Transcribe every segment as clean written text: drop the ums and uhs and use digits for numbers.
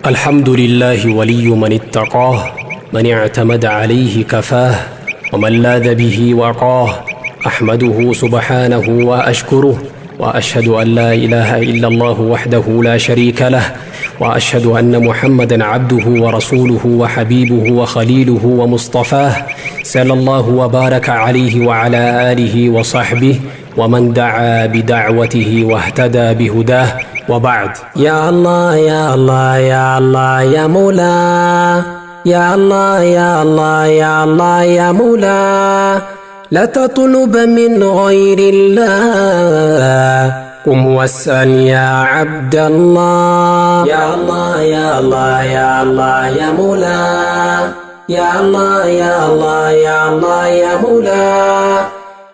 الحمد لله ولي من اتقاه، من اعتمد عليه كفاه، ومن لاذ به وقاه. أحمده سبحانه وأشكره، وأشهد أن لا إله إلا الله وحده لا شريك له، وأشهد أن محمدًا عبده ورسوله وحبيبه وخليله ومصطفاه، صلى الله وبارك عليه وعلى آله وصحبه ومن دعا بدعوته واهتدى بهداه، وبعد. يا الله يا الله يا الله يا مولا، يا الله يا الله يا الله يا مولا، لا تطلب من غير الله، قم واسأل يا عبد الله. يا الله يا الله يا الله يا مولا، يا الله يا الله يا الله يا مولا،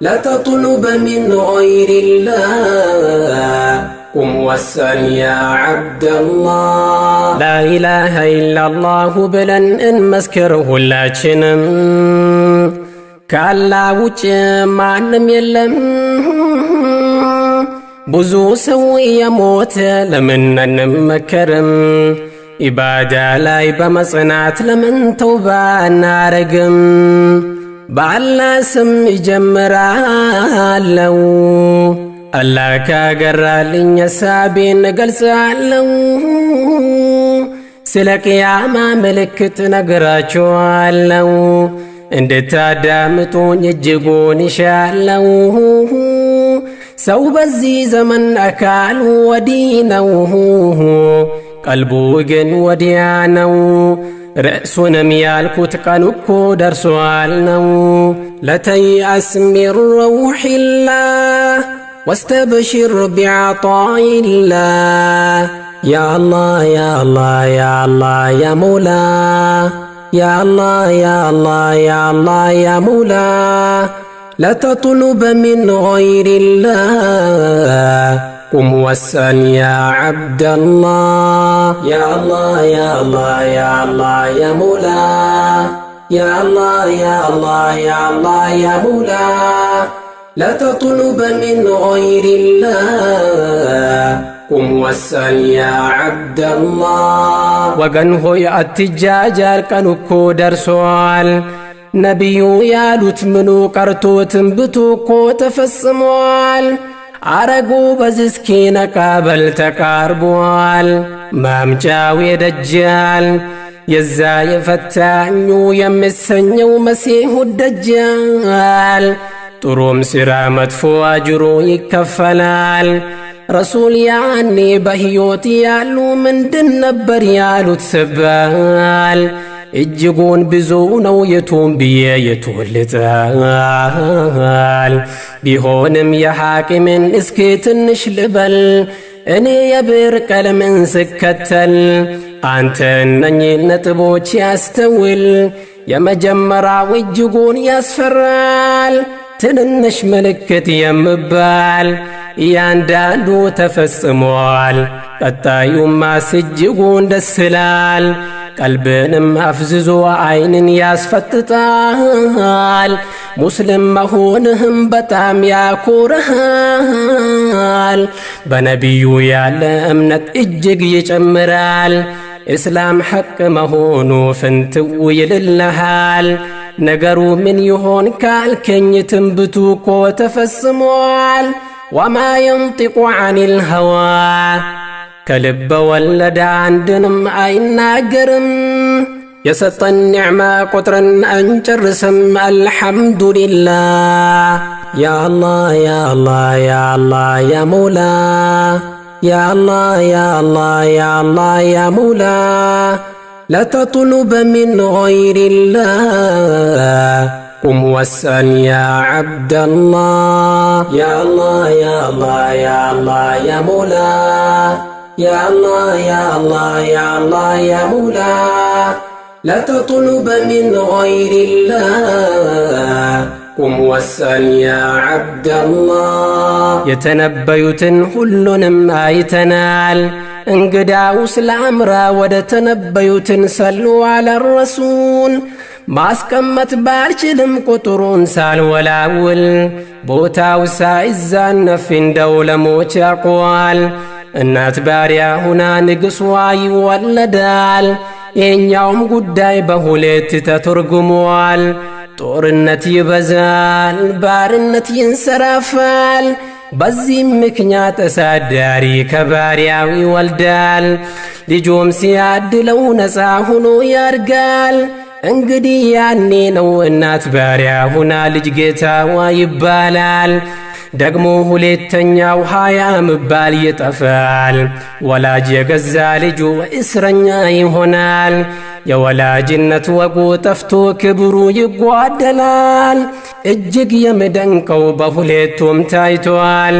لا تطلب من غير الله، قم واسأل يا عبد الله. لا إله إلا الله بلن انمسكره ሁላችንም ካላህ ውጭ ማንም የለም። ብዙ ሰው የሞተ ለምን አንመከርም? ኢባዳ ላይ በመጽናት ለምን ተውባ አናረግም? በአላህ ስም እጀምራለሁ፣ አላህ ካገራልኝ ሐሳቤን እገልጻለሁ። ስለ ቅያማ ምልክት ነግራችኋለሁ፣ እንድታዳምጡኝ እጅጉን ይሻለሁ። ሰው በዚህ ዘመን አካሉ ወዲህ ነው፣ ቀልቡ ግን ወዲያ ነው። رأسنا يالكوت قنوكو درسوال نو، لا تيأس من روح الله واستبشر بعطاء الله. يا الله يا الله يا الله يا مولا، يا الله يا الله يا الله يا مولا، لا تطلب من غير الله، قم واسأل يا عبد الله. يا الله يا الله يا الله يا مولا، يا الله يا الله يا الله يا مولا، لا تطلب من غير الله، قم واسأل يا عبد الله. وقنه يأتجاجر كنكو درسوال، نبيو يالوت منو قرتو تنبتو كو تفسموال، አረጉ በዝስኪነ ቃበል ተቃርቧል። ማምጫው የደጃል የዛ የፈታኙ የሚሰኘው መሲሁ ደጃል። ጥሩም ሥራ መጥፎ አጅሮ ይከፈላል። ረሱል ያኔ በሕይወት ያሉ ምንድን ነበር ያሉት ስባል? እጅጉን ብዙ ነው የቱም ብዬ የቱን ልጣል? ቢሆንም የሐኪምን እስኪ ትንሽ ልበል፣ እኔ የብር ቀለምን ስከተል አንተ እነኚህ ነጥቦች ያስተውል። የመጀመሪያው እጅጉን ያስፈራል፣ ትንንሽ ምልክት የምባል እያንዳንዱ ተፈጽሟል። ቀጣዩማ እጅጉን ደስ ይላል፣ ቀልብንም አፍዝዞ አይንን ያስፈጥጣል። ሙስሊም መሆንህም በጣም ያኮራሃል። በነቢዩ ያለ እምነት እጅግ ይጨምራል። እስላም ሐቅ መሆኑ ፍንትው ይልልሃል። ነገሩ ምን ይሆን ካልከኝ ትንብቱ እኮ ተፈጽሟል። ወማ የንጢቁ ዐኒል ሀዋ፣ ከልበ ወለደ አንድንም አይናገርም። የሰጠን ኒዕማ ቁጥርን አንጨርስም። አልሐምዱሊላህ። ያ አላህ ያ አላህ ያ አላህ ያ መውላ፣ ያ አላህ ያ አላህ ያ አላህ ያ መውላ፣ ላ ተጥሉበ ሚን ገይሪላህ፣ ቁም ወስአል ያ ዐብደላህ። ያ አላህ ያ አላህ ያ አላህ ያ መውላ፣ يا الله يا الله يا الله يا مولا، لا تطلب من غير الله، قم واسأل يا عبد الله. يتنبيتن ሁሉንም አይተናል። እንግዳው ስለአምራ ወደ ተነበዩትን ሰሉ على الرسول ማስቀመጥ ባልችልም ቁጥሩን ሳልወላውል ቦታው ሳይዛነፍ እንደው ለሞች ያቋል። እናት ባሪያ ሁና ንግሷ ይወለዳል። የኛውም ጉዳይ በሁለት ተተርጉሟል። ጦርነት ይበዛል፣ ባርነት ይንሰራፋል። በዚህም ምክንያት አሳዳሪ ከባሪያው ይወልዳል። ልጁም ሲያድለው ነፃ ሆኖ ያድጋል። እንግዲህ ያኔ ነው እናት ባሪያ ሁና ልጅ ጌታዋ ይባላል። ደግሞ ሁለተኛው ሃያ መባል ይጠፋል። ወላጅ የገዛ ልጁ እስረኛ ይሆናል። የወላጅነት ወጉ ጠፍቶ ክብሩ ይጓደላል። እጅግ የሚደንቀው በሁለቱም ታይቷል።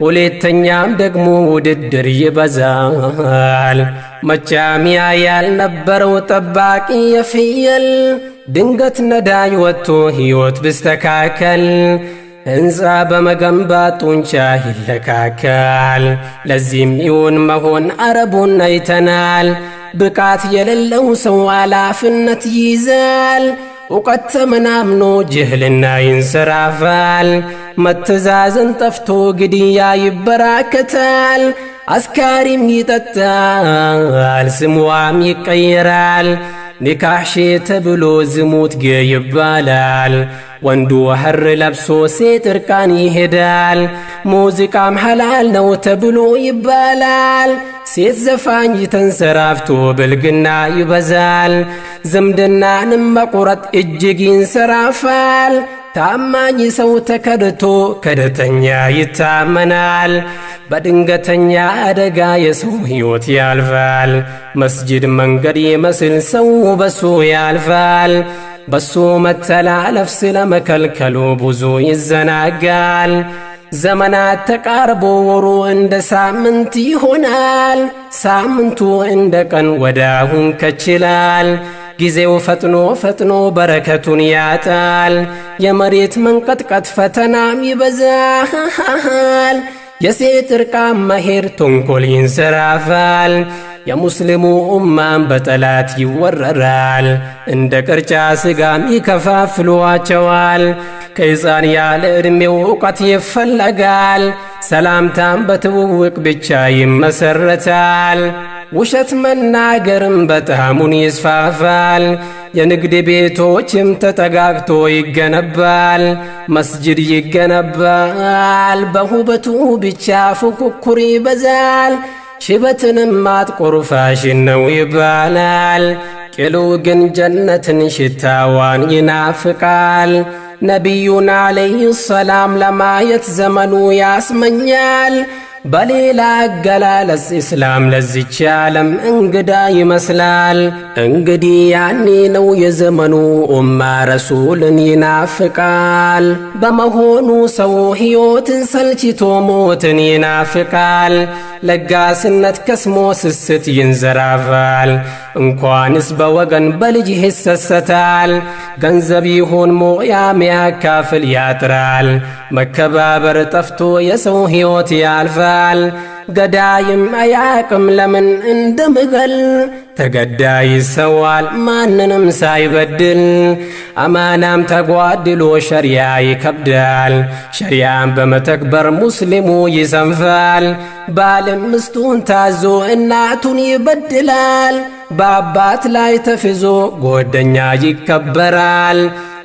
ሁለተኛም ደግሞ ውድድር ይበዛል። መጫሚያ ያልነበረው ጠባቂ የፍየል ድንገት ነዳጅ ወጥቶ ሕይወት ብስተካከል ሕንፃ በመገንባት ጡንቻ ይለካካል። ለዚህም ይሁን መሆን አረቡን አይተናል። ብቃት የሌለው ሰው ኃላፊነት ይይዛል። እውቀት ተመናምኖ ጅህልና ይንሰራፋል። መተዛዘን ጠፍቶ ግድያ ይበራከታል። አስካሪም ይጠጣል፣ ስሟም ይቀየራል። ኒካህ ተብሎ ዝሙት ይባላል። ወንዱ ሐር ለብሶ ሴት እርቃን ይሄዳል። ሙዚቃም ሐላል ነው ተብሎ ይባላል። ሴት ዘፋኝ ተንሰራፍቶ ብልግና ይበዛል። ዝምድናንም መቁረጥ እጅግ ይንሰራፋል። ታማኝ ሰው ተከድቶ ከደተኛ ይታመናል። በድንገተኛ አደጋ የሰው ሕይወት ያልፋል። መስጂድ መንገድ ይመስል ሰው በሱ ያልፋል። በሱ መተላለፍ ስለመከልከሉ ብዙ ይዘናጋል። ዘመናት ተቃርቦ ወሩ እንደ ሳምንት ይሆናል። ሳምንቱ እንደ ቀን ወዳሁን ከችላል። ጊዜው ፈጥኖ ፈጥኖ በረከቱን ያጣል። የመሬት መንቀጥቀጥ ፈተናም ይበዛል። የሴት እርቃን መሄድ ተንኮል ይንሰራፋል። የሙስሊሙ ኡማም በጠላት ይወረራል። እንደ ቅርጫ ስጋም ይከፋፍሏቸዋል። ከሕፃን ያለ ዕድሜው ዕውቀት ይፈለጋል። ሰላምታም በትውውቅ ብቻ ይመሰረታል። ውሸት መናገርም በጣሙን ይስፋፋል። የንግድ ቤቶችም ተጠጋግቶ ይገነባል። መስጂድ ይገነባል። በውበቱ ብቻ ፉክክር ይበዛል። ሽበትንም ማጥቆር ፋሽን ነው ይባላል። ቅሉ ግን ጀነትን ሽታዋን ይናፍቃል። ነቢዩን ዓለይሂ ሰላም ለማየት ዘመኑ ያስመኛል። በሌላ አገላለጽ እስላም ለዚች ዓለም እንግዳ ይመስላል። እንግዲህ ያኔ ነው የዘመኑ ኡማ ረሱልን ይናፍቃል። በመሆኑ ሰው ሕይወትን ሰልችቶ ሞትን ይናፍቃል። ለጋስነት ከስሞ ስስት ይንዘራፋል። እንኳንስ በወገን በልጅ ይሰሰታል። ገንዘብ ይሁን ሞያ ሚያካፍል ያጥራል። መከባበር ጠፍቶ የሰው ሕይወት ያልፋል። ገዳይም አያቅም ለምን እንደምገል። ተገዳይ ይሰዋል ማንንም ሳይበድል። አማናም ተጓድሎ ሸሪያ ይከብዳል። ሸሪያን በመተግበር ሙስሊሙ ይሰንፋል። ባልም ምስቱን ታዞ እናቱን ይበድላል። በአባት ላይ ተፍዞ ጓደኛ ይከበራል።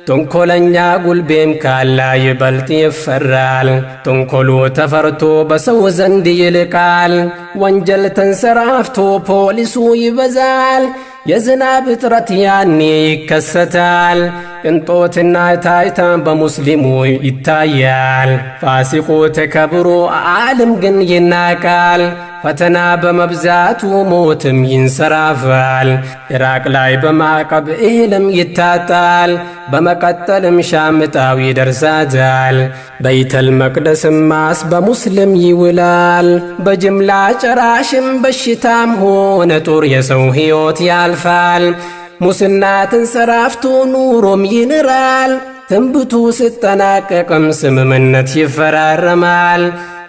ተንኮለኛ ጉልቤም ካላ ይበልጥ ይፈራል። ተንኮሉ ተፈርቶ በሰው ዘንድ ይልቃል። ወንጀል ተንሰራፍቶ ፖሊሱ ይበዛል። የዝናብ እጥረት ያኔ ይከሰታል። ቅንጦትና ታይታ በሙስሊሙ ይታያል። ፋሲቁ ተከብሮ ዓለም ግን ይናቃል። ፈተና በመብዛቱ ሞትም ይንሰራፋል። ኢራቅ ላይ በማዕቀብ እህልም ይታጣል። በመቀጠልም ሻምጣው ይደርሳታል። በይተል መቅደስም ማስ በሙስሊም ይውላል። በጅምላ ጨራሽም በሽታም ሆነ ጦር የሰው ሕይወት ያልፋል። ሙስና ተንሰራፍቶ ኑሮም ይንራል። ትንብቱ ሲጠናቀቅም ስምምነት ይፈራረማል።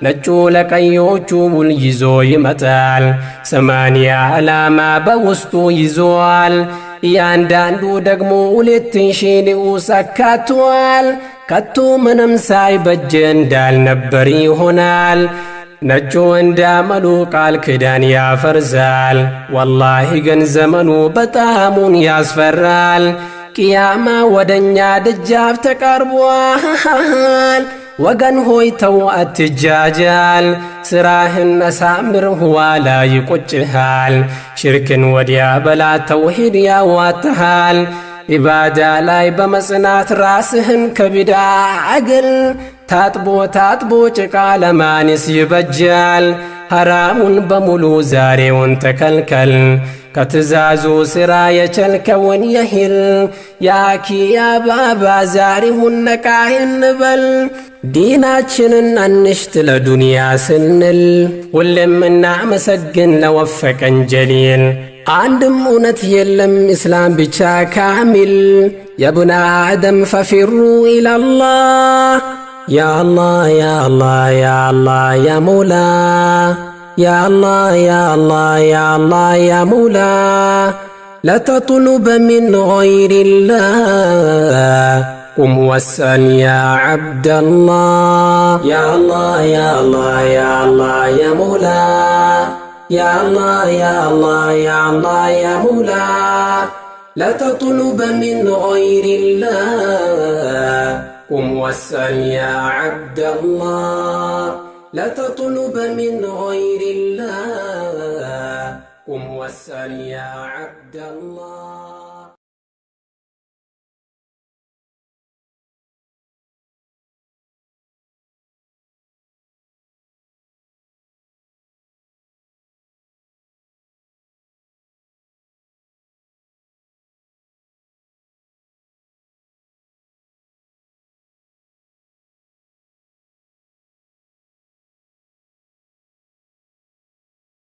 ነጩ ለቀዮቹ ውል ይዞ ይመጣል። 80 ዓላማ በውስጡ ይዟል። እያንዳንዱ ደግሞ 2000 ንዑስ አካቷል። ከቶ ምንም ሳይበጀ እንዳልነበር ይሆናል። ነጩ እንዳመሉ ቃል ክዳን ያፈርሳል። ወላሂ ግን ዘመኑ በጣሙን ያስፈራል። ቅያማ ወደኛ ደጃፍ ተቃርቧል። ወገን ሆይ ተው አትጃጃል። ስራህን አሳምር ኋላ ይቆጭሃል። ሽርክን ወዲያ በላ ተውሂድ ያዋትሃል። ኢባዳ ላይ በመጽናት ራስህን ከቢዳ አግል። ታጥቦ ጭቃ ለማንስ ይበጃል። ሐራሙን በሙሉ ዛሬውን ተከልከል። ከትእዛዙ ሥራ የቸልከውን የሂል። ያኪ ያባባ ዛሬውን ነቃ እንበል። ዲናችንን አንሽት ለዱንያ ስንል። ሁሌም እናመሰግን ለወፈቀን ጀሊል። አንድም እውነት የለም ኢስላም ብቻ ካሚል። የብነ አደም ፈፊሩ ኢለላህ። ያ አላህ ያ አላህ ያ አላህ ያ መውላ። ያ አላህ ያ አላህ ያ አላህ ያ መውላ። لا تطلب من غير الله. قم واسأل يا عبد الله. يا الله يا الله يا الله يا مولا. يا الله يا الله يا الله يا مولا. لا تطلب من غير الله. قم واسأل يا عبد الله. لا تطلب من غير الله. قم واسأل يا عبد الله.